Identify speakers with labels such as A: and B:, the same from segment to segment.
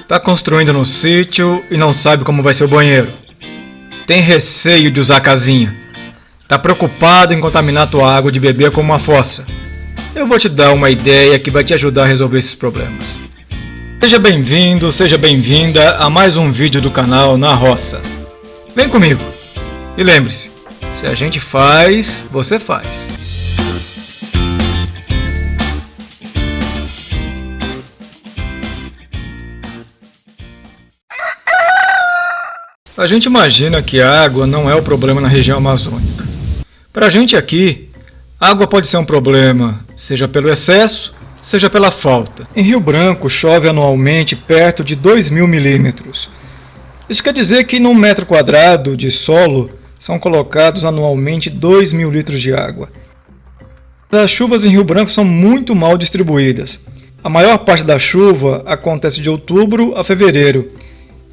A: Tá construindo no sítio e não sabe como vai ser o banheiro. Tem receio de usar a casinha. Tá preocupado em contaminar tua água de beber com uma fossa. Eu vou te dar uma ideia que vai te ajudar a resolver esses problemas. Seja bem-vindo, seja bem-vinda a mais um vídeo do canal Na Roça. Vem comigo. E lembre-se, se a gente faz, você faz. A gente imagina que a água não é o problema na região amazônica. Para a gente aqui, água pode ser um problema, seja pelo excesso, seja pela falta. Em Rio Branco chove anualmente perto de 2.000 milímetros. Isso quer dizer que num metro quadrado de solo são colocados anualmente 2.000 litros de água. As chuvas em Rio Branco são muito mal distribuídas. A maior parte da chuva acontece de outubro a fevereiro.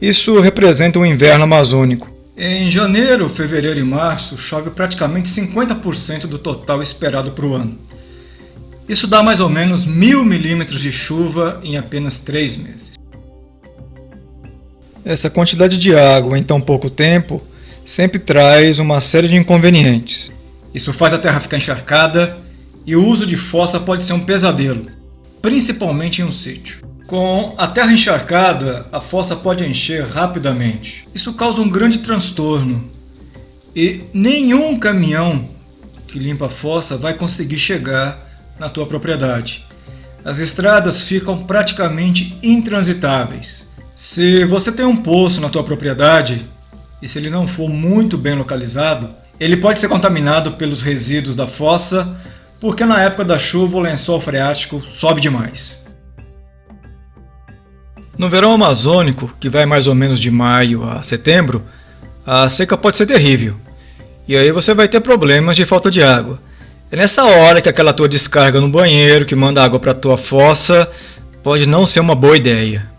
A: Isso representa o inverno amazônico. Em janeiro, fevereiro e março chove praticamente 50% do total esperado para o ano. Isso dá mais ou menos 1.000 milímetros de chuva em apenas 3 meses. Essa quantidade de água em tão pouco tempo sempre traz uma série de inconvenientes. Isso faz a terra ficar encharcada e o uso de fossa pode ser um pesadelo, principalmente em um sítio. Com a terra encharcada, a fossa pode encher rapidamente. Isso causa um grande transtorno e nenhum caminhão que limpa a fossa vai conseguir chegar na tua propriedade. As estradas ficam praticamente intransitáveis. Se você tem um poço na tua propriedade e se ele não for muito bem localizado, ele pode ser contaminado pelos resíduos da fossa, porque na época da chuva o lençol freático sobe demais. No verão amazônico, que vai mais ou menos de maio a setembro, a seca pode ser terrível. E aí você vai ter problemas de falta de água. É nessa hora que aquela tua descarga no banheiro que manda água para a tua fossa pode não ser uma boa ideia.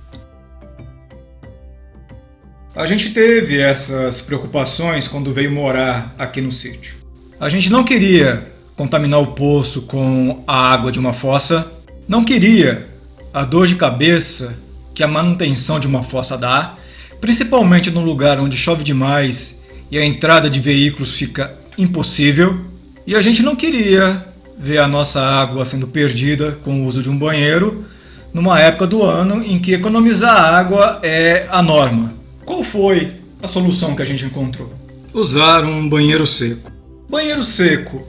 A: A gente teve essas preocupações quando veio morar aqui no sítio. A gente não queria contaminar o poço com a água de uma fossa, não queria a dor de cabeça que a manutenção de uma fossa dá, principalmente num lugar onde chove demais e a entrada de veículos fica impossível, e a gente não queria ver a nossa água sendo perdida com o uso de um banheiro numa época do ano em que economizar água é a norma. Qual foi a solução que a gente encontrou? Usar um banheiro seco. Banheiro seco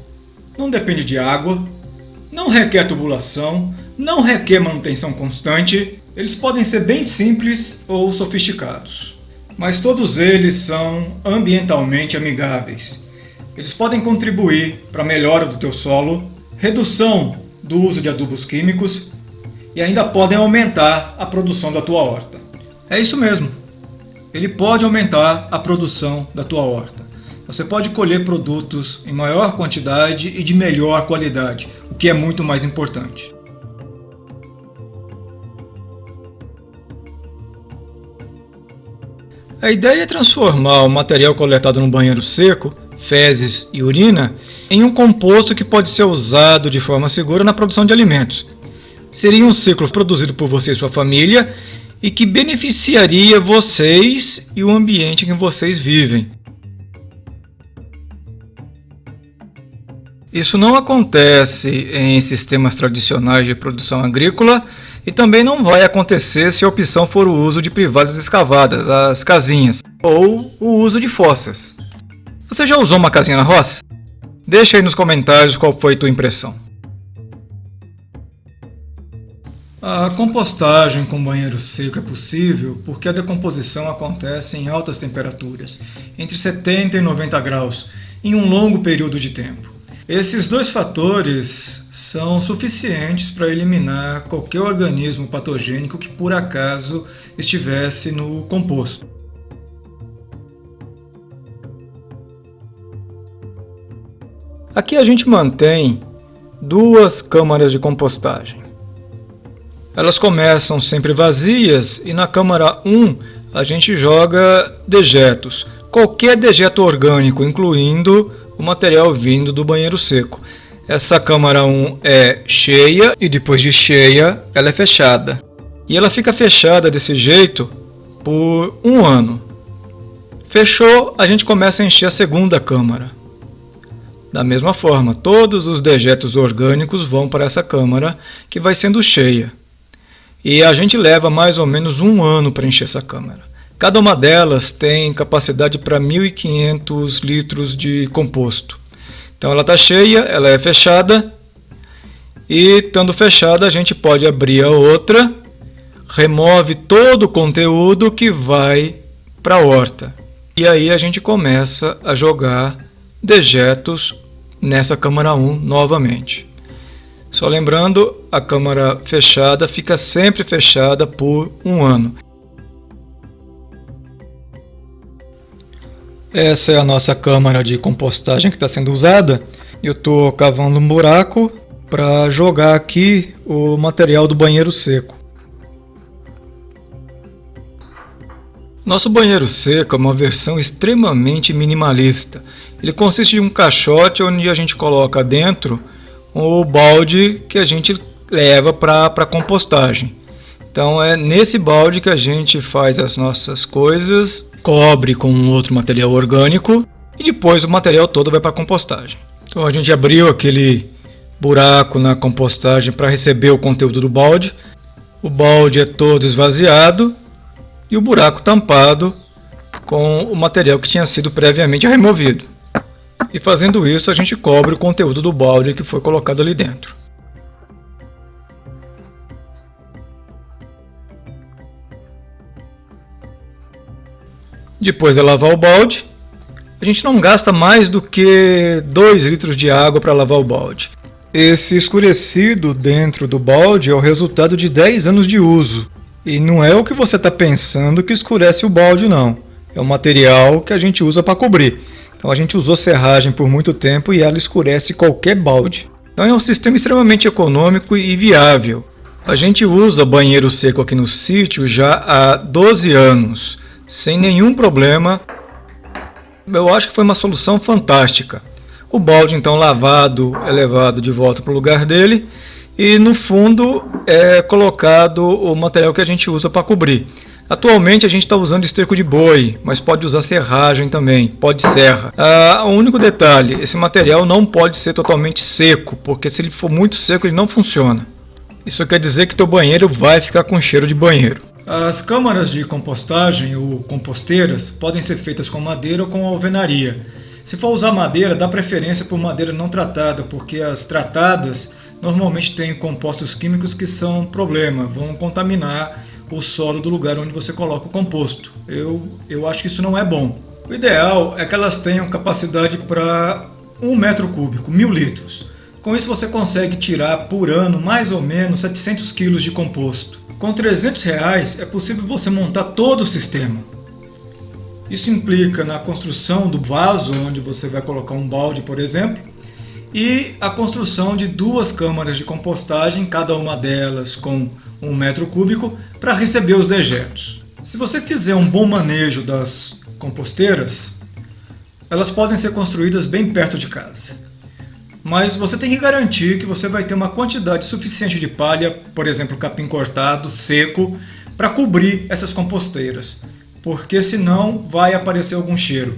A: não depende de água, não requer tubulação, não requer manutenção constante. Eles podem ser bem simples ou sofisticados, mas todos eles são ambientalmente amigáveis. Eles podem contribuir para a melhora do teu solo, redução do uso de adubos químicos e ainda podem aumentar a produção da tua horta. É isso mesmo, ele pode aumentar a produção da tua horta. Você pode colher produtos em maior quantidade e de melhor qualidade, o que é muito mais importante. A ideia é transformar o material coletado no banheiro seco, fezes e urina, em um composto que pode ser usado de forma segura na produção de alimentos. Seria um ciclo produzido por você e sua família e que beneficiaria vocês e o ambiente em que vocês vivem. Isso não acontece em sistemas tradicionais de produção agrícola e também não vai acontecer se a opção for o uso de privadas escavadas, as casinhas, ou o uso de fossas. Você já usou uma casinha na roça? Deixa aí nos comentários qual foi a tua impressão. A compostagem com banheiro seco é possível porque a decomposição acontece em altas temperaturas, entre 70 e 90 graus, em um longo período de tempo. Esses dois fatores são suficientes para eliminar qualquer organismo patogênico que por acaso estivesse no composto. Aqui a gente mantém 2 câmaras de compostagem. Elas começam sempre vazias e na câmara 1 a gente joga dejetos, qualquer dejeto orgânico, incluindo o material vindo do banheiro seco. Essa câmara 1 é cheia e depois de cheia ela é fechada. E ela fica fechada desse jeito por 1 ano. Fechou, a gente começa a encher a segunda câmara. Da mesma forma, todos os dejetos orgânicos vão para essa câmara que vai sendo cheia. E a gente leva mais ou menos 1 ano para encher essa câmara. Cada uma delas tem capacidade para 1.500 litros de composto. Então ela está cheia, ela é fechada, e estando fechada a gente pode abrir a outra, remove todo o conteúdo que vai para a horta. E aí a gente começa a jogar dejetos nessa câmara 1 novamente. Só lembrando, a câmara fechada fica sempre fechada por 1 ano. Essa é a nossa câmara de compostagem que está sendo usada. Eu estou cavando um buraco para jogar aqui o material do banheiro seco. Nosso banheiro seco é uma versão extremamente minimalista. Ele consiste de um caixote onde a gente coloca dentro o balde que a gente leva para a compostagem. Então é nesse balde que a gente faz as nossas coisas, cobre com outro material orgânico e depois o material todo vai para a compostagem. Então a gente abriu aquele buraco na compostagem para receber o conteúdo do balde. O balde é todo esvaziado e o buraco tampado com o material que tinha sido previamente removido. E fazendo isso, a gente cobre o conteúdo do balde que foi colocado ali dentro. Depois de lavar o balde, a gente não gasta mais do que 2 litros de água para lavar o balde. Esse escurecido dentro do balde é o resultado de 10 anos de uso. E não é o que você está pensando que escurece o balde, não. É o material que a gente usa para cobrir. Então a gente usou serragem por muito tempo e ela escurece qualquer balde. Então é um sistema extremamente econômico e viável. A gente usa banheiro seco aqui no sítio já há 12 anos, sem nenhum problema. Eu acho que foi uma solução fantástica. O balde então lavado é levado de volta para o lugar dele e no fundo é colocado o material que a gente usa para cobrir. Atualmente a gente está usando esterco de boi, mas pode usar serragem também, pode serra. O único detalhe, esse material não pode ser totalmente seco, porque se ele for muito seco ele não funciona. Isso quer dizer que teu banheiro vai ficar com cheiro de banheiro. As câmaras de compostagem ou composteiras podem ser feitas com madeira ou com alvenaria. Se for usar madeira, dá preferência por madeira não tratada, porque as tratadas normalmente têm compostos químicos que são problema, vão contaminar o solo do lugar onde você coloca o composto. Eu acho que isso não é bom. O ideal é que elas tenham capacidade para 1 metro cúbico, 1.000 litros. Com isso você consegue tirar por ano mais ou menos 700 quilos de composto. Com R$300 é possível você montar todo o sistema. Isso implica na construção do vaso onde você vai colocar um balde, por exemplo, e a construção de 2 câmaras de compostagem, cada uma delas com 1 metro cúbico, para receber os dejetos. Se você fizer um bom manejo das composteiras, elas podem ser construídas bem perto de casa. Mas você tem que garantir que você vai ter uma quantidade suficiente de palha, por exemplo, capim cortado, seco, para cobrir essas composteiras, porque senão vai aparecer algum cheiro.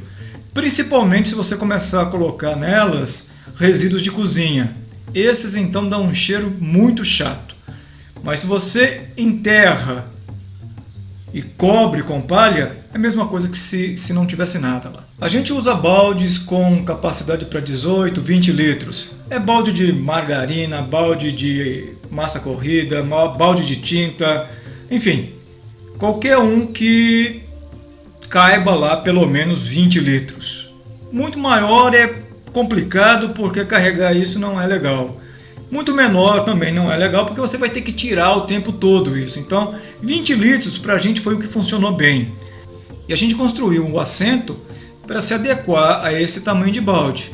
A: Principalmente se você começar a colocar nelas resíduos de cozinha. Esses então dão um cheiro muito chato. Mas se você enterra e cobre com palha, é a mesma coisa que se não tivesse nada lá. A gente usa baldes com capacidade para 18, 20 litros. É balde de margarina, balde de massa corrida, balde de tinta, enfim, qualquer um que caiba lá pelo menos 20 litros. Muito maior é complicado porque carregar isso não é legal. Muito menor também não é legal porque você vai ter que tirar o tempo todo isso. Então 20 litros para a gente foi o que funcionou bem. E a gente construiu um assento para se adequar a esse tamanho de balde.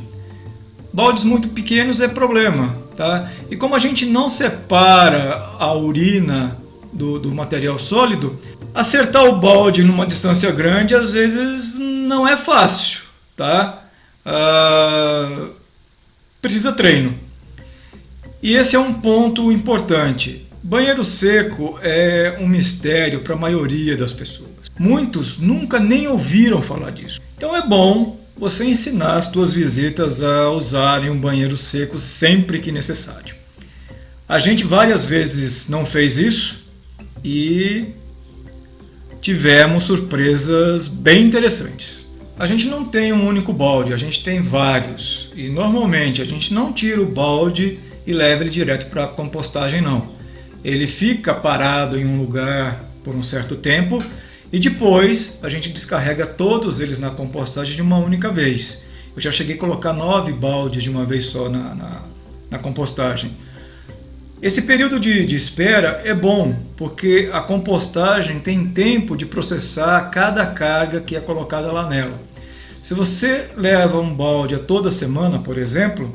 A: Baldes muito pequenos é problema, tá? E como a gente não separa a urina do material sólido, acertar o balde numa distância grande às vezes não é fácil, tá? Precisa treino. E esse é um ponto importante. Banheiro seco é um mistério para a maioria das pessoas. Muitos nunca nem ouviram falar disso. Então é bom você ensinar as suas visitas a usarem um banheiro seco sempre que necessário. A gente várias vezes não fez isso e tivemos surpresas bem interessantes. A gente não tem um único balde, a gente tem vários. E normalmente a gente não tira o balde e leva ele direto para a compostagem, não. Ele fica parado em um lugar por um certo tempo e depois a gente descarrega todos eles na compostagem de uma única vez. Eu já cheguei a colocar 9 baldes de uma vez só na compostagem. Esse período de espera é bom, porque a compostagem tem tempo de processar cada carga que é colocada lá nela. Se você leva um balde a toda semana, por exemplo,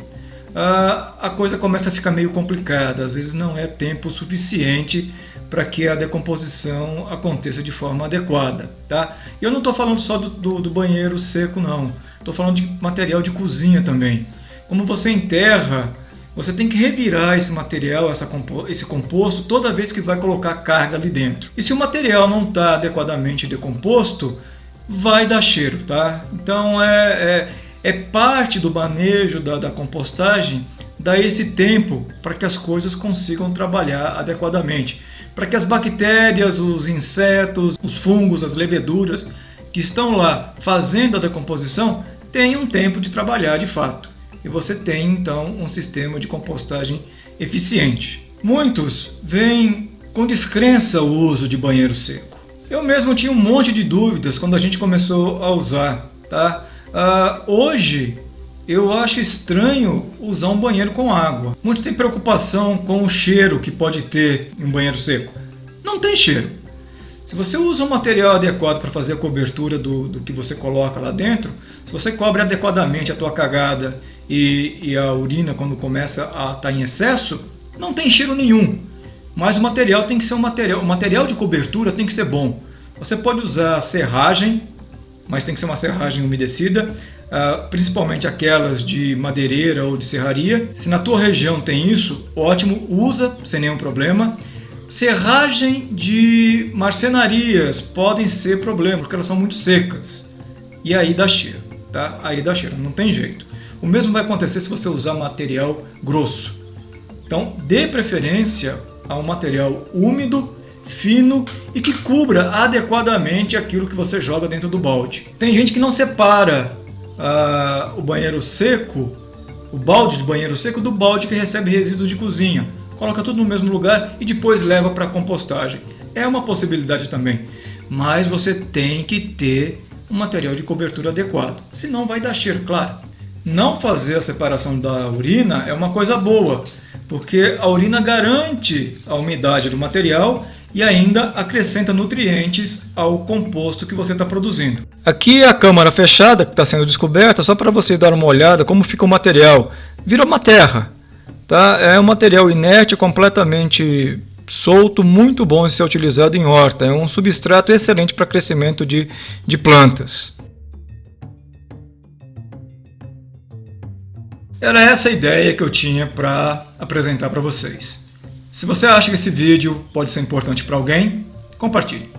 A: a coisa começa a ficar meio complicada. Às vezes não é tempo suficiente para que a decomposição aconteça de forma adequada. Tá? E eu não estou falando só do banheiro seco, não. Estou falando de material de cozinha também. Como você enterra, você tem que revirar esse material, esse composto, toda vez que vai colocar carga ali dentro. E se o material não está adequadamente decomposto, vai dar cheiro, tá? Então é parte do manejo da compostagem dar esse tempo para que as coisas consigam trabalhar adequadamente, para que as bactérias, os insetos, os fungos, as leveduras que estão lá fazendo a decomposição tenham tempo de trabalhar de fato. E você tem então um sistema de compostagem eficiente. Muitos veem com descrença o uso de banheiro seco. Eu mesmo tinha um monte de dúvidas quando a gente começou a usar. Tá? Hoje eu acho estranho usar um banheiro com água. Muitos têm preocupação com o cheiro que pode ter em um banheiro seco. Não tem cheiro. Se você usa um material adequado para fazer a cobertura do que você coloca lá dentro, se você cobre adequadamente a tua cagada e a urina quando começa a estar em excesso, não tem cheiro nenhum. Mas o material tem que ser o material de cobertura tem que ser bom. Você pode usar serragem, mas tem que ser uma serragem umedecida, principalmente aquelas de madeireira ou de serraria. Se na tua região tem isso, ótimo, usa sem nenhum problema. Serragem de marcenarias podem ser problema, porque elas são muito secas. E aí dá cheiro, tá? Aí dá cheiro, não tem jeito. O mesmo vai acontecer se você usar material grosso. Então, dê preferência a um material úmido, fino e que cubra adequadamente aquilo que você joga dentro do balde. Tem gente que não separa o banheiro seco, o balde de banheiro seco, do balde que recebe resíduos de cozinha. Coloca tudo no mesmo lugar e depois leva para a compostagem. É uma possibilidade também, mas você tem que ter um material de cobertura adequado, senão vai dar cheiro, claro. Não fazer a separação da urina é uma coisa boa, porque a urina garante a umidade do material e ainda acrescenta nutrientes ao composto que você está produzindo. Aqui é a câmara fechada que está sendo descoberta, só para você dar uma olhada como fica o material. Vira uma terra. Tá? É um material inerte, completamente solto, muito bom de ser utilizado em horta. É um substrato excelente para crescimento de plantas. Era essa a ideia que eu tinha para apresentar para vocês. Se você acha que esse vídeo pode ser importante para alguém, compartilhe.